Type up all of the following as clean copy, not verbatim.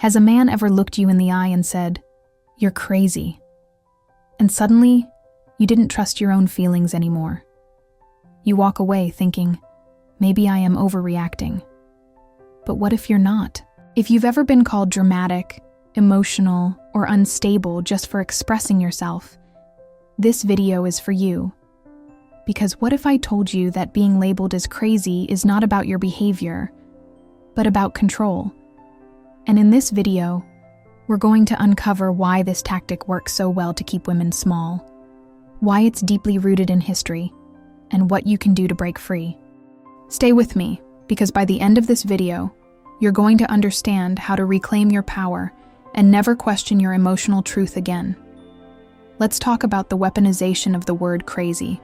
Has a man ever looked you in the eye and said, "You're crazy"? And suddenly, you didn't trust your own feelings anymore. You walk away thinking, maybe I am overreacting. But what if you're not? If you've ever been called dramatic, emotional, or unstable just for expressing yourself, this video is for you. Because what if I told you that being labeled as crazy is not about your behavior, but about control? And in this video, we're going to uncover why this tactic works so well to keep women small, why it's deeply rooted in history, and what you can do to break free. Stay with me, because by the end of this video, you're going to understand how to reclaim your power and never question your emotional truth again. Let's talk about the weaponization of the word crazy,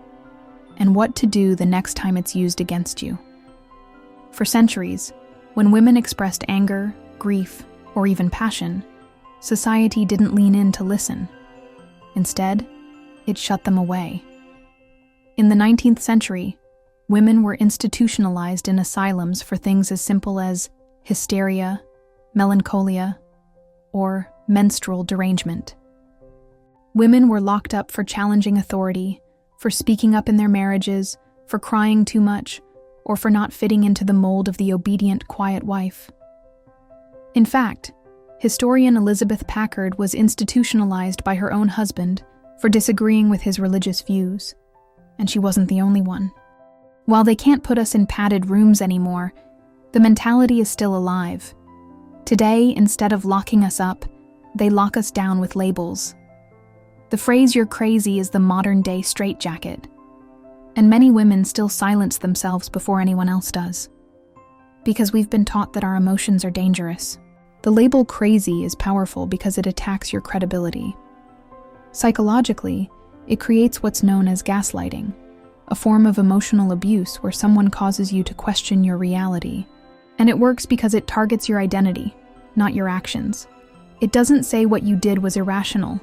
and what to do the next time it's used against you. For centuries, when women expressed anger, grief, or even passion, society didn't lean in to listen. Instead, it shut them away. In the 19th century, women were institutionalized in asylums for things as simple as hysteria, melancholia, or menstrual derangement. Women were locked up for challenging authority, for speaking up in their marriages, for crying too much, or for not fitting into the mold of the obedient, quiet wife. In fact, historian Elizabeth Packard was institutionalized by her own husband for disagreeing with his religious views, and she wasn't the only one. While they can't put us in padded rooms anymore, the mentality is still alive. Today, instead of locking us up, they lock us down with labels. The phrase "you're crazy" is the modern-day straitjacket, and many women still silence themselves before anyone else does, because we've been taught that our emotions are dangerous. The label crazy is powerful because it attacks your credibility. Psychologically, it creates what's known as gaslighting, a form of emotional abuse where someone causes you to question your reality. And it works because it targets your identity, not your actions. It doesn't say what you did was irrational.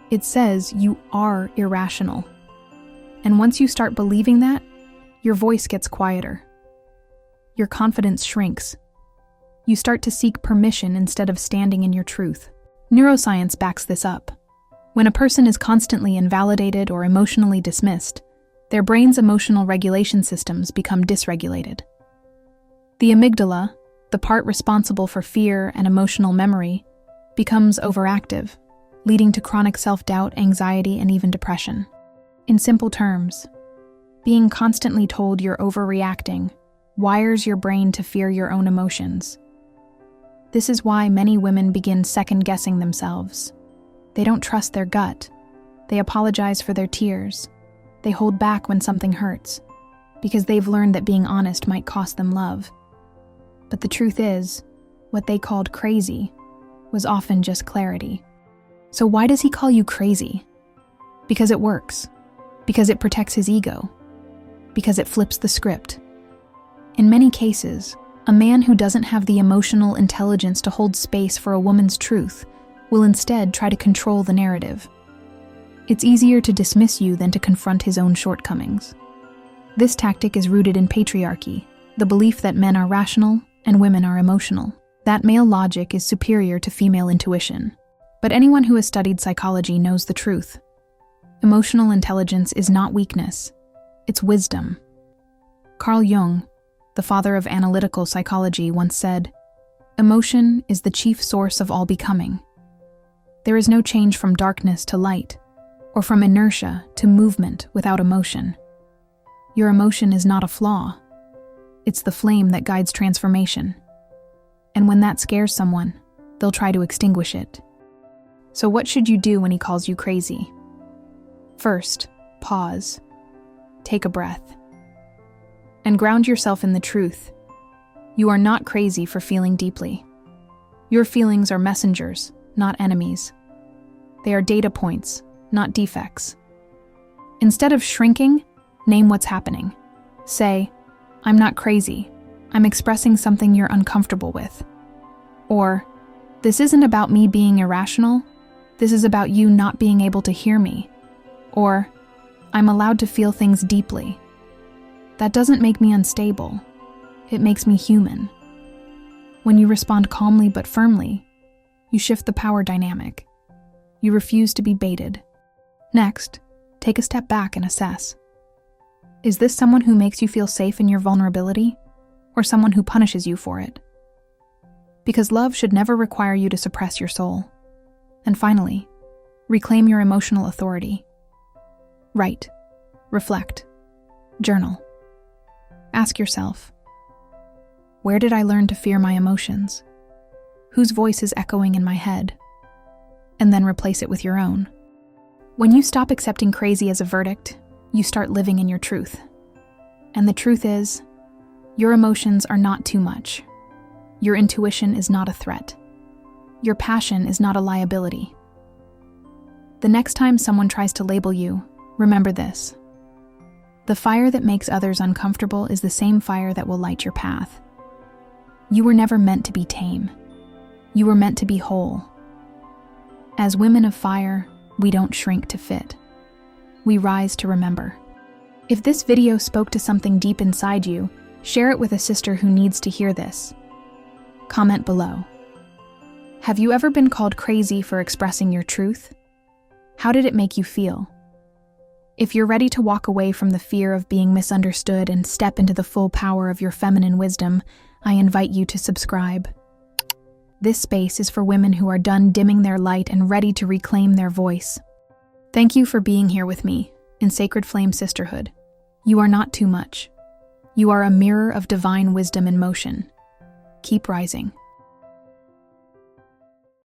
It says you are irrational. And once you start believing that, your voice gets quieter. Your confidence shrinks. You start to seek permission instead of standing in your truth. Neuroscience backs this up. When a person is constantly invalidated or emotionally dismissed, their brain's emotional regulation systems become dysregulated. The amygdala, the part responsible for fear and emotional memory, becomes overactive, leading to chronic self-doubt, anxiety, and even depression. In simple terms, being constantly told you're overreacting wires your brain to fear your own emotions. This is why many women begin second-guessing themselves. They don't trust their gut. They apologize for their tears. They hold back when something hurts, because they've learned that being honest might cost them love. But the truth is, what they called crazy was often just clarity. So why does he call you crazy? Because it works. Because it protects his ego. Because it flips the script. In many cases, a man who doesn't have the emotional intelligence to hold space for a woman's truth will instead try to control the narrative. It's easier to dismiss you than to confront his own shortcomings. This tactic is rooted in patriarchy, the belief that men are rational and women are emotional. That male logic is superior to female intuition. But anyone who has studied psychology knows the truth. Emotional intelligence is not weakness, it's wisdom. Carl Jung, the father of analytical psychology, once said, "Emotion is the chief source of all becoming." There is no change from darkness to light, or from inertia to movement without emotion. Your emotion is not a flaw. It's the flame that guides transformation. And when that scares someone, they'll try to extinguish it. So what should you do when he calls you crazy? First, pause. Take a breath. And ground yourself in the truth. You are not crazy for feeling deeply. Your feelings are messengers, not enemies. They are data points, not defects. Instead of shrinking, name what's happening. Say, "I'm not crazy. I'm expressing something you're uncomfortable with." Or, "This isn't about me being irrational. This is about you not being able to hear me." Or, "I'm allowed to feel things deeply. That doesn't make me unstable. It makes me human." When you respond calmly but firmly, you shift the power dynamic. You refuse to be baited. Next, take a step back and assess. Is this someone who makes you feel safe in your vulnerability, or someone who punishes you for it? Because love should never require you to suppress your soul. And finally, reclaim your emotional authority. Write, reflect, journal. Ask yourself, where did I learn to fear my emotions? Whose voice is echoing in my head? And then replace it with your own. When you stop accepting crazy as a verdict, you start living in your truth. And the truth is, your emotions are not too much. Your intuition is not a threat. Your passion is not a liability. The next time someone tries to label you, remember this. The fire that makes others uncomfortable is the same fire that will light your path. You were never meant to be tame. You were meant to be whole. As women of fire, we don't shrink to fit. We rise to remember. If this video spoke to something deep inside you, share it with a sister who needs to hear this. Comment below. Have you ever been called crazy for expressing your truth? How did it make you feel? If you're ready to walk away from the fear of being misunderstood and step into the full power of your feminine wisdom, I invite you to subscribe. This space is for women who are done dimming their light and ready to reclaim their voice. Thank you for being here with me in Sacred Flame Sisterhood. You are not too much. You are a mirror of divine wisdom in motion. Keep rising.